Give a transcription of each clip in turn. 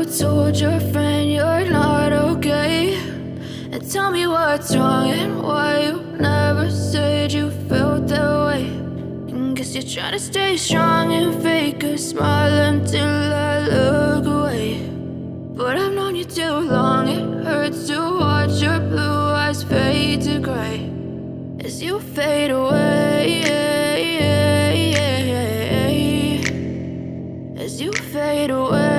told your friend you're not okay. And tell me what's wrong and why you never said you felt that way. And guess you're trying to stay strong and fake a smile until I look away. But I've known you too long, it hurts to watch your blue eyes fade to gray as you fade away, as you fade away.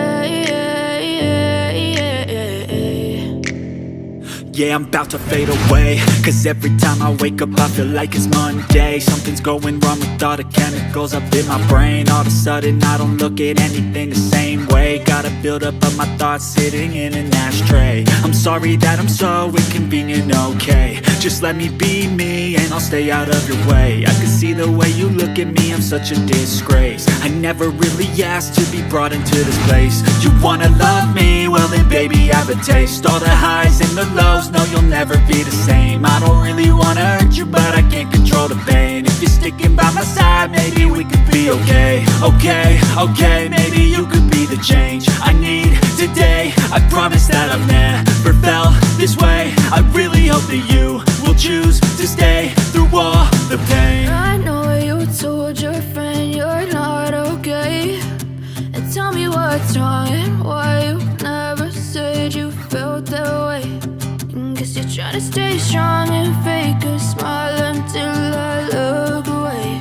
Yeah, I'm about to fade away, cause every time I wake up I feel like it's Monday. Something's going wrong with all the chemicals up in my brain. All of a sudden I don't look at anything the same way. Got a buildup of my thoughts sitting in an ashtray. I'm sorry that I'm so inconvenient, okay. Just let me be me and I'll stay out of your way. I can see the way you look at me, I'm such a disgrace. I never really asked to be brought into this place. You wanna love me? Well then baby have a taste. All the highs and the lows, no, you'll never be the same. I don't really wanna hurt you, but I can't control the pain. If you're sticking by my side, maybe we could be okay. Okay, maybe you could be the change I need today. I promise that I've never felt this way. I really hope that you will choose to stay through all the pain. I know you told your friend you're not okay. And tell me what's wrong and why you never said you felt that way. Guess you're trying to stay strong and fake a smile until I look away.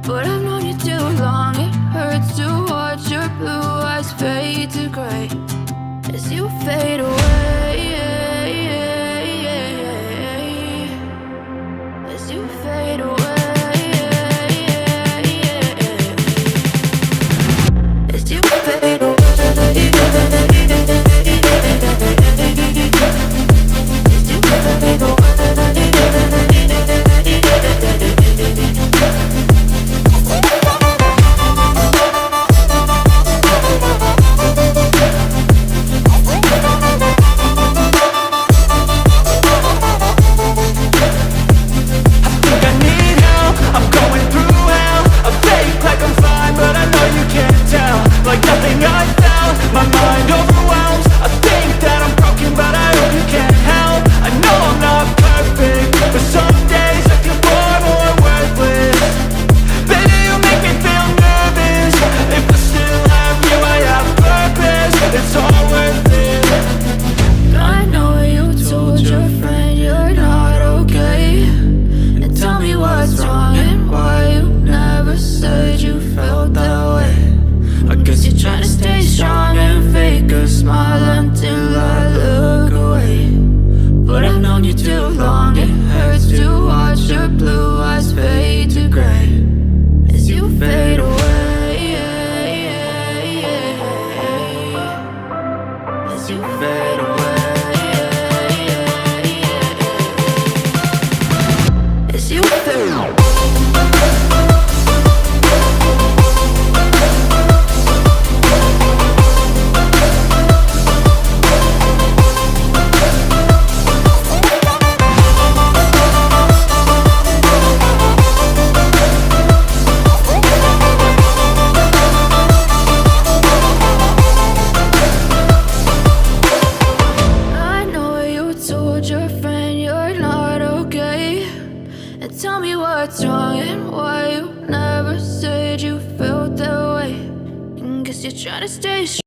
But I've known you too long, it hurts to watch your blue eyes fade to gray as you fade away, as you fade away, as you fade away. Tell me what's wrong and why you never said you felt that way. And guess you're trying to stay strong.